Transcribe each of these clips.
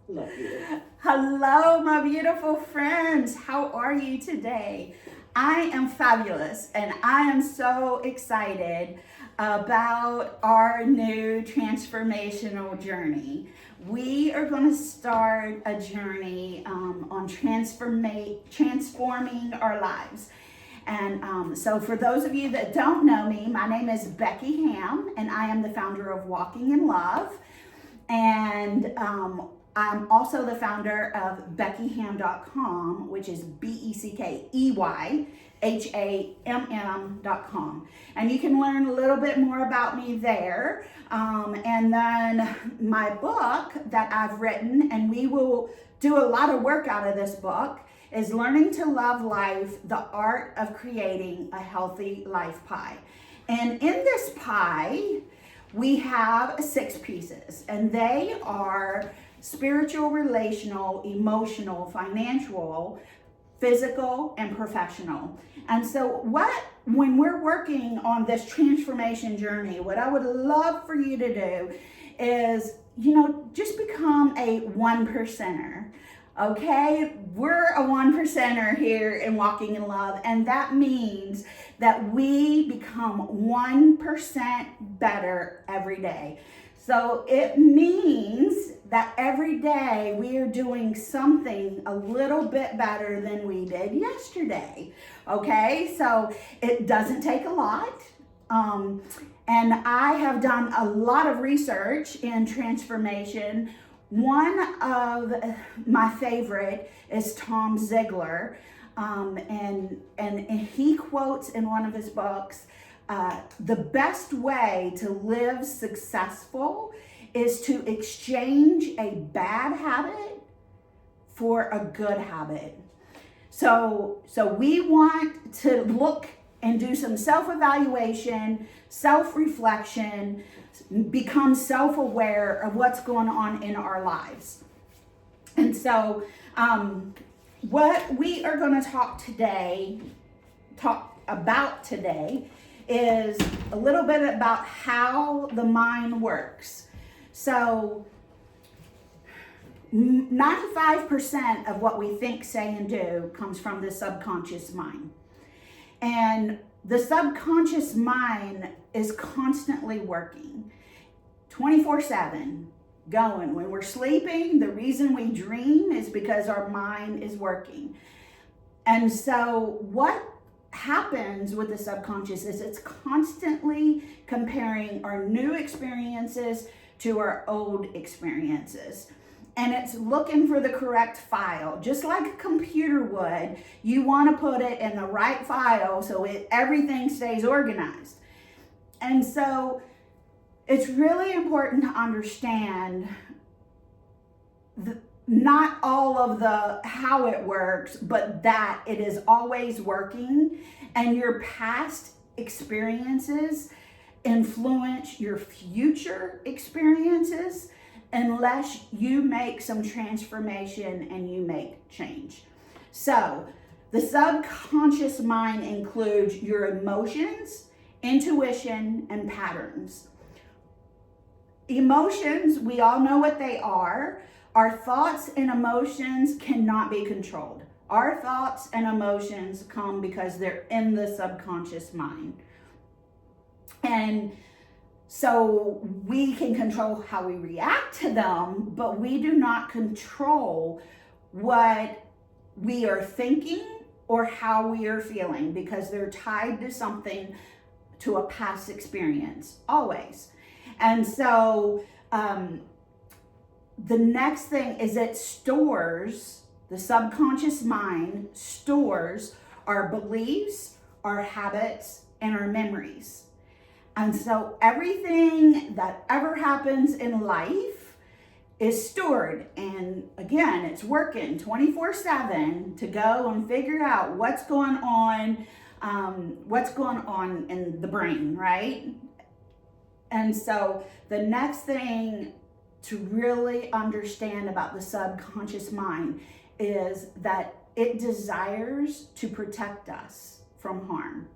Love you. Hello, my beautiful friends. How are you today? I am fabulous and I am so excited about our new transformational journey. We are going to start a journey on transforming our lives. And so, for those of you that don't know me, my name is Becky Ham, and I am the founder of Walking in Love. And I'm also the founder of BeckyHam.com, which is BeckyHamm.com. And you can learn a little bit more about me there. And then my book that I've written, and we will do a lot of work out of this book, is Learning to Love Life, the Art of Creating a Healthy Life Pie. And in this pie, we have 6 pieces, and they are spiritual, relational, emotional, financial, physical, and professional. And so when we're working on this transformation journey, what I would love for you to do is, just become a 1%er. Okay, we're a 1%er here in Walking in Love, and that means that we become 1% better every day. So it means that every day we are doing something a little bit better than we did yesterday. Okay, so it doesn't take a lot. And I have done a lot of research in transformation. One of my favorite is Tom Ziegler, and he quotes in one of his books, the best way to live successful is to exchange a bad habit for a good habit. So we want to look and do some self-evaluation, self-reflection, become self-aware of what's going on in our lives. And so what we are going to talk about today is a little bit about how the mind works. So 95% of what we think, say, and do comes from the subconscious mind. And the subconscious mind is constantly working 24/7, going. When we're sleeping, the reason we dream is because our mind is working. And so what happens with the subconscious is it's constantly comparing our new experiences to our old experiences. And it's looking for the correct file. Just like a computer would, you want to put it in the right file so everything stays organized. And so it's really important to understand not all of the how it works, but that it is always working, and your past experiences influence your future experiences unless you make some transformation and you make change. So the subconscious mind includes your emotions, intuition, and patterns. Emotions, we all know what they are. Our thoughts and emotions cannot be controlled. Our thoughts and emotions come because they're in the subconscious mind. And so we can control how we react to them, but we do not control what we are thinking or how we are feeling, because they're tied to something, to a past experience, always. And so the next thing is it stores, the subconscious mind stores our beliefs, our habits, and our memories. And so everything that ever happens in life is stored. And again, it's working 24/7 to go and figure out what's going on in the brain, right? And so the next thing to really understand about the subconscious mind is that it desires to protect us from harm.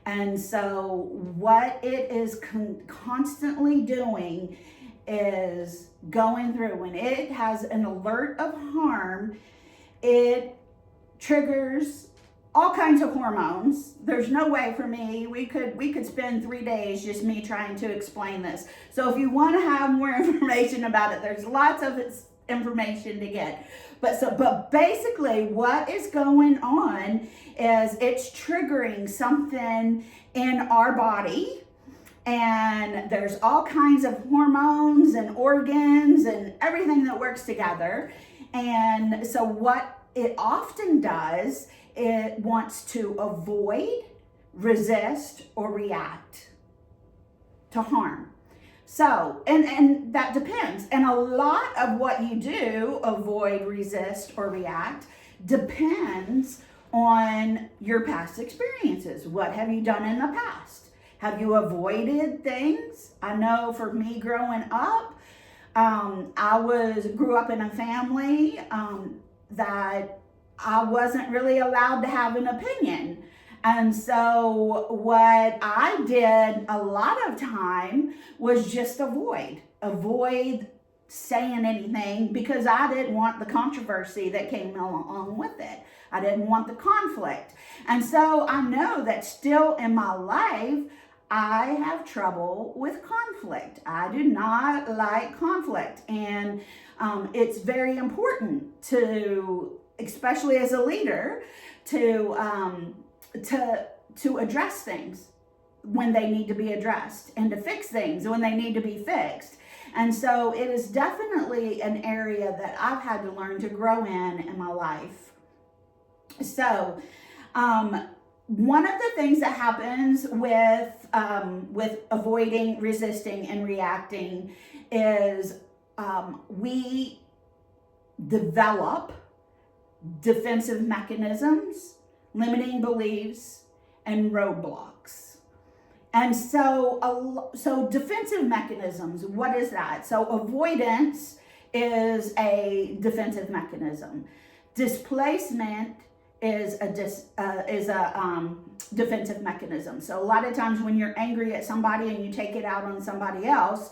And so what it is constantly doing is going through, when it has an alert of harm, it triggers all kinds of hormones. There's no way for me, we could spend 3 days just me trying to explain this. So if you want to have more information about it, there's lots of information to get. But basically what is going on is it's triggering something in our body, and there's all kinds of hormones and organs and everything that works together. And so what it often does, it wants to avoid, resist, or react to harm. So, and that depends. And a lot of what you do, avoid, resist, or react, depends on your past experiences. What have you done in the past? Have you avoided things? I know for me growing up, I grew up in a family that I wasn't really allowed to have an opinion. And so what I did a lot of time was just avoid saying anything, because I didn't want the controversy that came along with it. I didn't want the conflict. And so I know that still in my life, I have trouble with conflict. I do not like conflict. And it's very important to, especially as a leader, to address things when they need to be addressed, and to fix things when they need to be fixed. And so it is definitely an area that I've had to learn to grow in my life. So one of the things that happens with avoiding, resisting, and reacting is we develop defensive mechanisms, limiting beliefs, and roadblocks. And so defensive mechanisms, what is that? So avoidance is a defensive mechanism. Displacement is a defensive mechanism. So a lot of times when you're angry at somebody and you take it out on somebody else,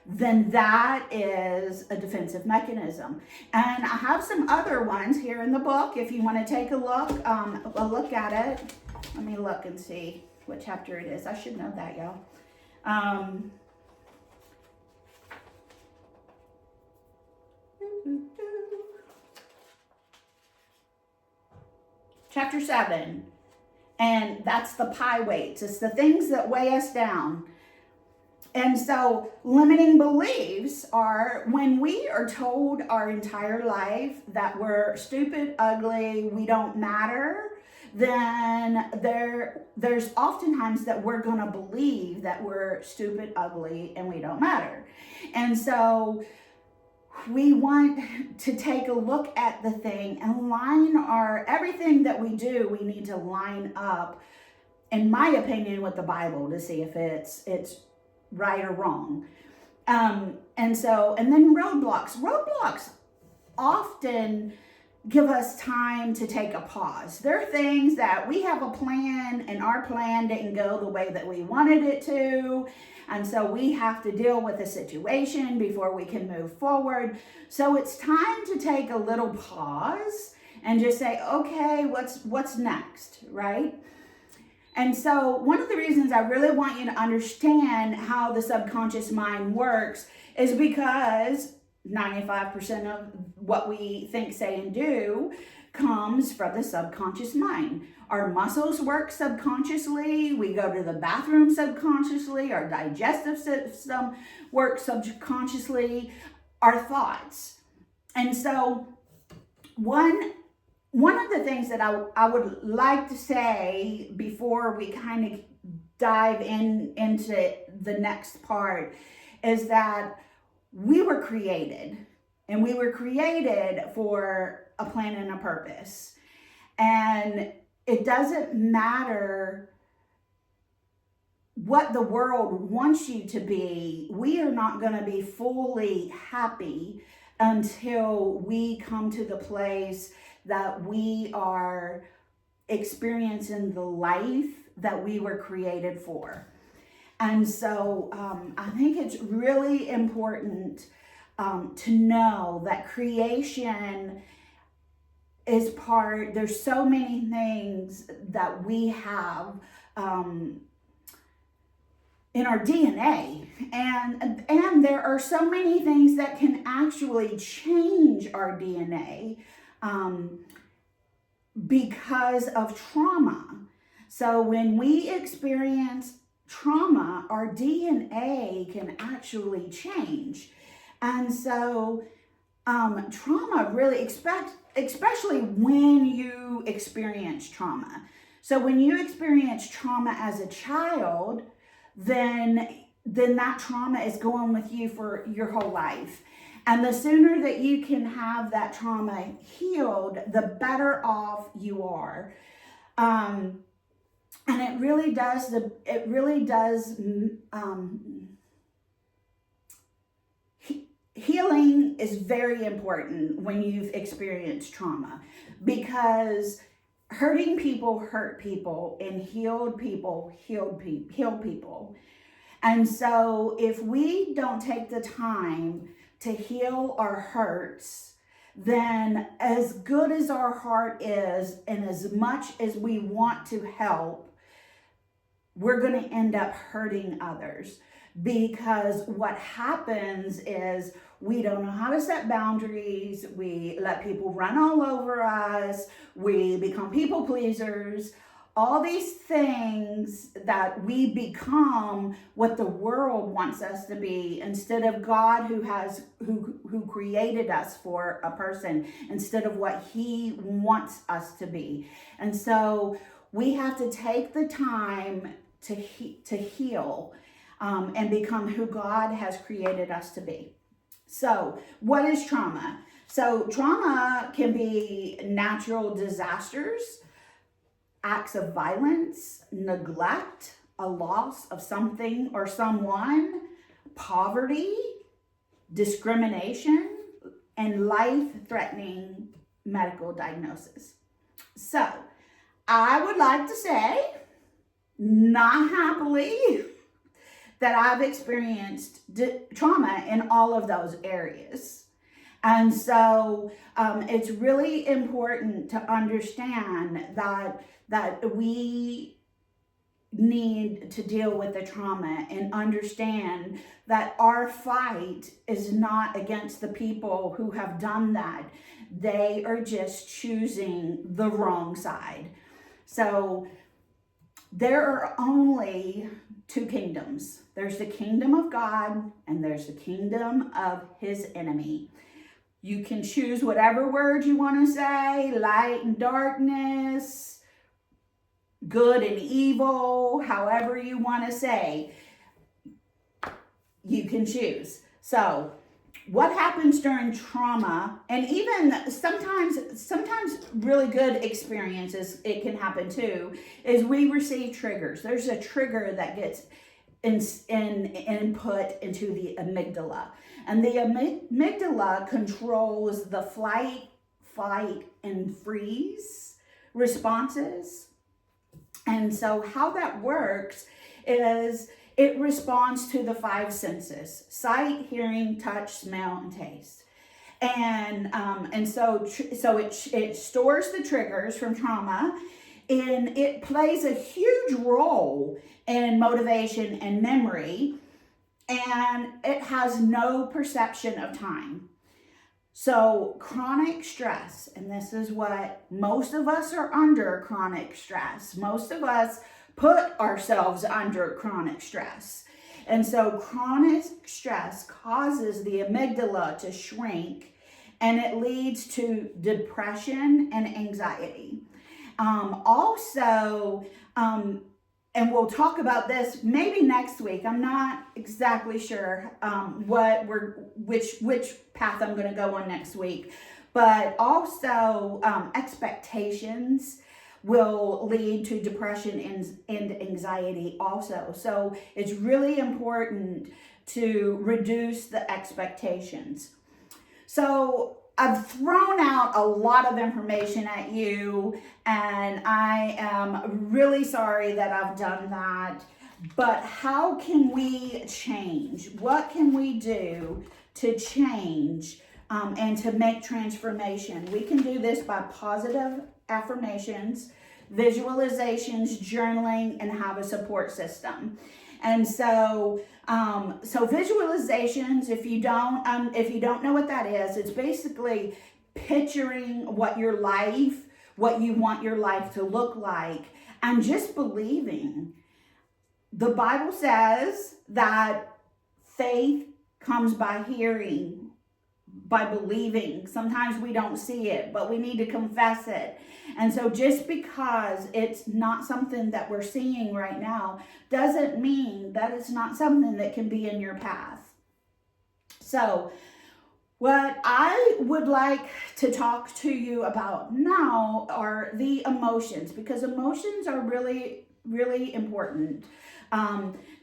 then that is a defensive mechanism. And I have some other ones here in the book if you want to take a look at it. Let me look and see what chapter it is. I should know that, y'all. Chapter 7, and that's the pie weights. It's the things that weigh us down. And so limiting beliefs are when we are told our entire life that we're stupid, ugly, we don't matter, then there's oftentimes that we're going to believe that we're stupid, ugly, and we don't matter. And so we want to take a look at the thing and everything that we do, we need to line up, in my opinion, with the Bible to see if it's right or wrong. And then roadblocks often give us time to take a pause. There are things that we have a plan and our plan didn't go the way that we wanted it to. And so we have to deal with the situation before we can move forward. So it's time to take a little pause and just say, okay, what's next, right? And so one of the reasons I really want you to understand how the subconscious mind works is because 95% of what we think, say, and do comes from the subconscious mind. Our muscles work subconsciously. We go to the bathroom subconsciously. Our digestive system works subconsciously. Our thoughts. And so one of the things that I would like to say before we kind of dive into the next part is that we were created, and we were created for a plan and a purpose. And it doesn't matter what the world wants you to be. We are not going to be fully happy until we come to the place that we are experiencing the life that we were created for. And so I think it's really important to know that creation is part, there's so many things that we have in our DNA, and there are so many things that can actually change our DNA because of trauma. So when we experience trauma, our DNA can actually change. And so trauma really, especially when you experience trauma. So when you experience trauma as a child, then that trauma is going with you for your whole life. And the sooner that you can have that trauma healed, the better off you are. And it really does healing is very important when you've experienced trauma, because hurting people hurt people, and healed people heal people. And so if we don't take the time to heal our hurts, then as good as our heart is, and as much as we want to help, we're going to end up hurting others. Because what happens is we don't know how to set boundaries. We let people run all over us. We become people pleasers. All these things that we become what the world wants us to be, instead of God who created us for a person, instead of what He wants us to be. And so we have to take the time to heal and become who God has created us to be. So what is trauma? So trauma can be natural disasters, acts of violence, neglect, a loss of something or someone, poverty, discrimination, and life-threatening medical diagnosis. So I would like to say, not happily, that I've experienced trauma in all of those areas. And so it's really important to understand that we need to deal with the trauma, and understand that our fight is not against the people who have done that. They are just choosing the wrong side. So there are only two kingdoms. There's the kingdom of God, and there's the kingdom of His enemy. You can choose whatever word you want to say, light and darkness, good and evil, however you want to say. You can choose. So what happens during trauma, and even sometimes really good experiences, it can happen too, is we receive triggers. There's a trigger that gets input into the amygdala. And the amygdala controls the flight, fight, and freeze responses. And so how that works is it responds to the five senses: sight, hearing, touch, smell, and taste. And so it stores the triggers from trauma, and it plays a huge role in motivation and memory, and it has no perception of time. So chronic stress, and this is what most of us are under: chronic stress. Most of us put ourselves under chronic stress. And so chronic stress causes the amygdala to shrink, and it leads to depression and anxiety. And we'll talk about this maybe next week. I'm not exactly sure which path I'm going to go on next week. But also expectations will lead to depression and anxiety also. So it's really important to reduce the expectations. So I've thrown out a lot of information at you, and I am really sorry that I've done that. But how can we change? What can we do to change and to make transformation? We can do this by positive affirmations, visualizations, journaling, and have a support system. And so, visualizations, if you don't know what that is, it's basically picturing what you want your life to look like, and just believing. The Bible says that faith comes by hearing, by believing. Sometimes we don't see it, but we need to confess it. And so just because it's not something that we're seeing right now doesn't mean that it's not something that can be in your path. So what I would like to talk to you about now are the emotions, because emotions are really, really important.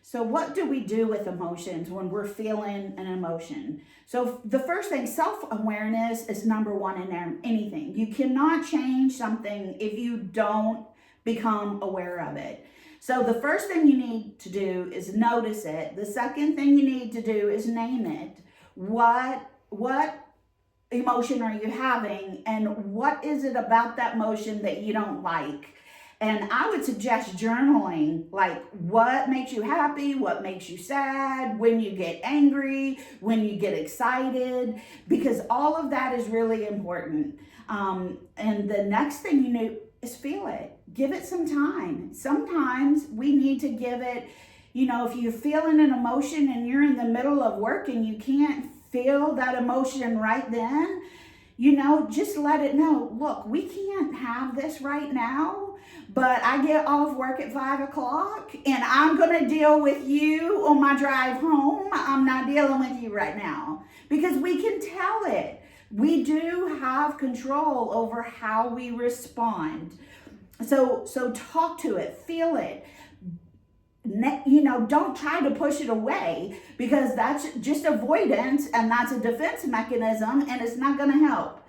So what do we do with emotions when we're feeling an emotion? So the first thing, self-awareness is number one in anything. You cannot change something if you don't become aware of it. So the first thing you need to do is notice it. The second thing you need to do is name it. What emotion are you having, and what is it about that emotion that you don't like? And I would suggest journaling, like what makes you happy, what makes you sad, when you get angry, when you get excited, because all of that is really important. And the next thing you know is feel it. Give it some time. Sometimes we need to give it, if you're feeling an emotion and you're in the middle of work and you can't feel that emotion right then, just let it know, look, we can't have this right now, but I get off work at 5 o'clock and I'm going to deal with you on my drive home. I'm not dealing with you right now, because we can tell it. We do have control over how we respond. So talk to it, feel it. Don't try to push it away, because that's just avoidance and that's a defense mechanism, and it's not going to help.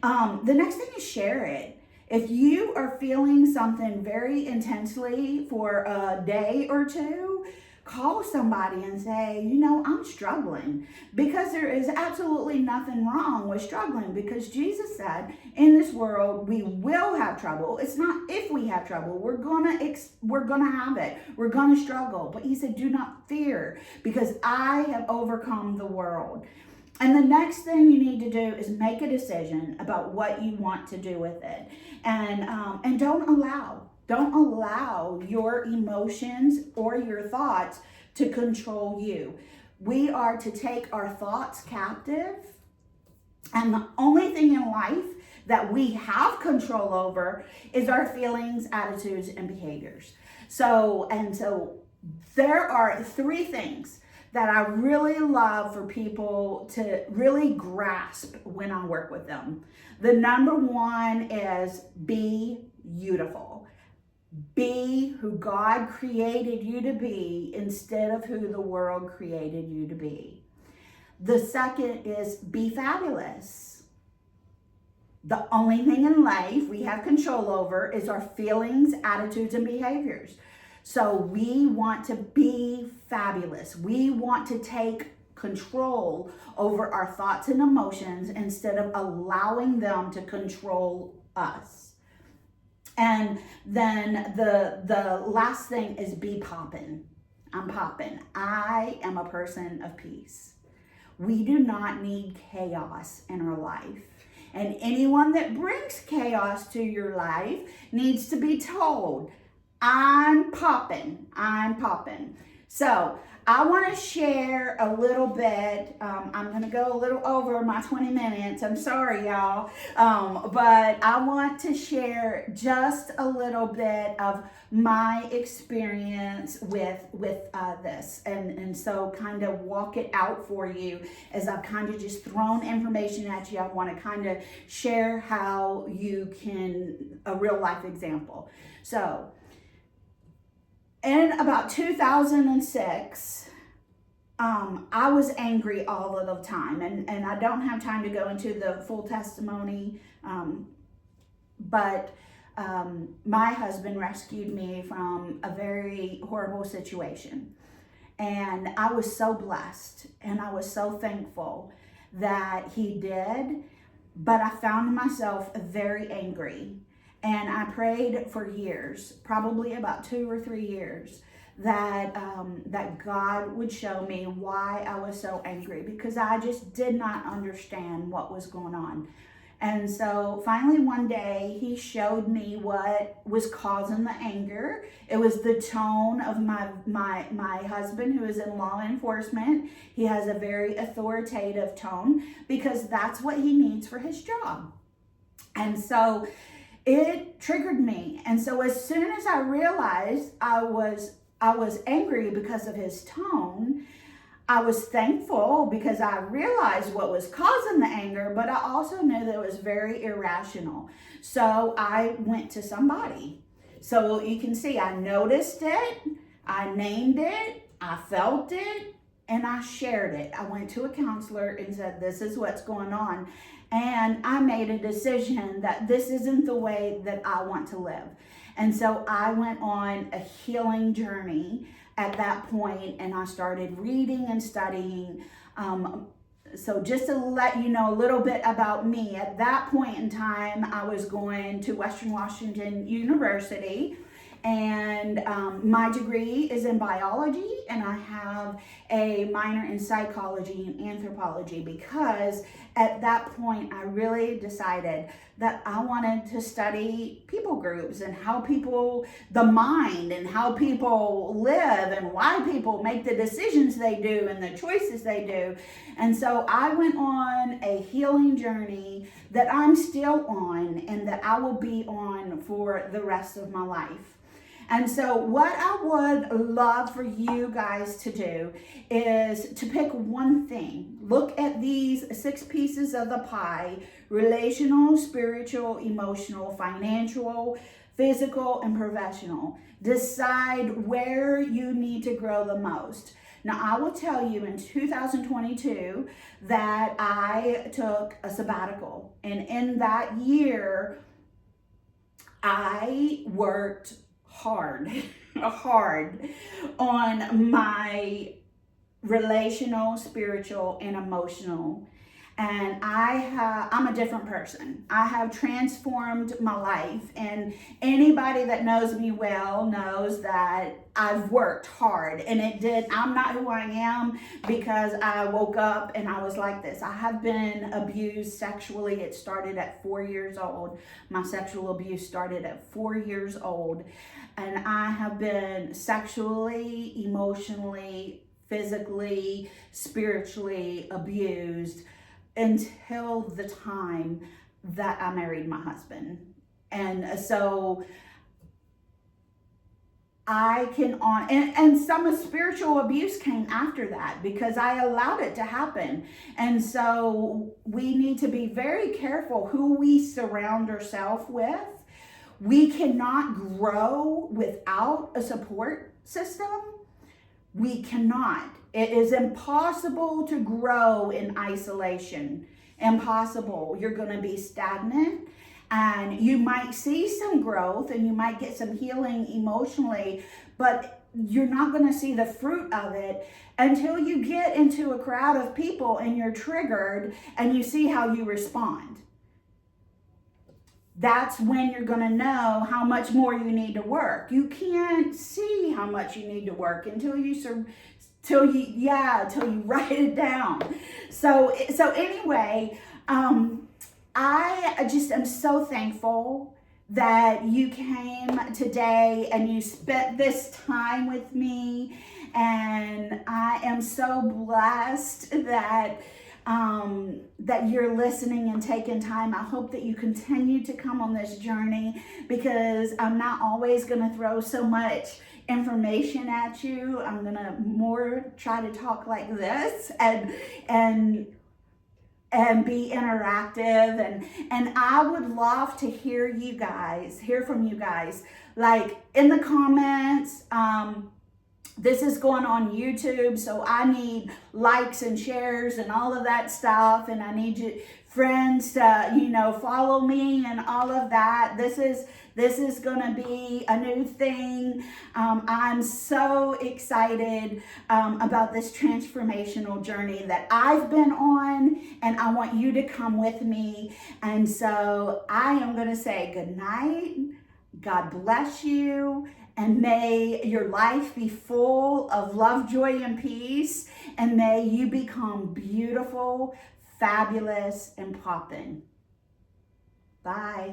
The next thing is share it. If you are feeling something very intensely for a day or two, call somebody and say, I'm struggling, because there is absolutely nothing wrong with struggling, because Jesus said in this world we will have trouble. It's not if we have trouble, we're gonna have it, we're gonna struggle, but he said, do not fear, because I have overcome the world. And the next thing you need to do is make a decision about what you want to do with it, and don't allow your emotions or your thoughts to control you. We are to take our thoughts captive, and the only thing in life that we have control over is our feelings, attitudes, and behaviors. So there are 3 things that I really love for people to really grasp when I work with them. The number 1 is be beautiful. Be who God created you to be instead of who the world created you to be. The second is be fabulous. The only thing in life we have control over is our feelings, attitudes, and behaviors. So we want to be fabulous. We want to take control over our thoughts and emotions instead of allowing them to control us. And then the last thing is be poppin'. I'm poppin'. I am a person of peace. We do not need chaos in our life. And anyone that brings chaos to your life needs to be told, I'm popping. So I want to share a little bit. I'm going to go a little over my 20 minutes. I'm sorry, y'all. But I want to share just a little bit of my experience with this. And so kind of walk it out for you as I've kind of just thrown information at you. I want to kind of share how you can, a real life example. So, in about 2006, I was angry all of the time, and I don't have time to go into the full testimony, but my husband rescued me from a very horrible situation. And I was so blessed and I was so thankful that he did. But I found myself very angry. And I prayed for years, probably about 2 or 3 years, that God would show me why I was so angry, because I just did not understand what was going on. And so finally one day he showed me what was causing the anger. It was the tone of my husband, who is in law enforcement. He has a very authoritative tone because that's what he needs for his job. And so it triggered me. And so as soon as I realized I was angry because of his tone, I was thankful because I realized what was causing the anger, but I also knew that it was very irrational. So I went to somebody. So you can see I noticed it, I named it, I felt it, and I shared it. I went to a counselor and said, this is what's going on. And I made a decision that this isn't the way that I want to live. And so I went on a healing journey at that point, and I started reading and studying. So just to let you know a little bit about me, at that point in time, I was going to Western Washington University, and my degree is in biology, and I have a minor in psychology and anthropology, because at that point I really decided that I wanted to study people groups and how people, the mind, and how people live and why people make the decisions they do and the choices they do. And so I went on a healing journey that I'm still on and that I will be on for the rest of my life. And so what I would love for you guys to do is to pick one thing. Look at these 6 pieces of the pie: relational, spiritual, emotional, financial, physical, and professional. Decide where you need to grow the most. Now, I will tell you, in 2022 that I took a sabbatical. And in that year, I worked hard on my relational, spiritual, and emotional. And I'm a different person. I have transformed my life, and anybody that knows me well knows that I've worked hard, and I'm not who I am because I woke up and I was like this. I have been abused sexually. It started at 4 years old. My sexual abuse started at 4 years old, and I have been sexually, emotionally, physically, spiritually abused until the time that I married my husband. And so and some of spiritual abuse came after that because I allowed it to happen. And so we need to be very careful who we surround ourselves with. We cannot grow without a support system. We cannot. It is impossible to grow in isolation. Impossible. You're going to be stagnant, and you might see some growth and you might get some healing emotionally, but you're not going to see the fruit of it until you get into a crowd of people and you're triggered and you see how you respond. That's when you're going to know how much more you need to work. You can't see how much you need to work until you write it down. So anyway, I just am so thankful that you came today and you spent this time with me, and I am so blessed that you're listening and taking time. I hope that you continue to come on this journey, because I'm not always going to throw so much information at you. I'm going to more try to talk like this and be interactive, and I would love to hear from you guys, like in the comments. This is going on YouTube, so I need likes and shares and all of that stuff, and I need friends to, follow me and all of that. This is going to be a new thing. I'm so excited about this transformational journey that I've been on, and I want you to come with me. And so I am going to say good night. God bless you. And may your life be full of love, joy, and peace. And may you become beautiful, fabulous, and poppin'. Bye.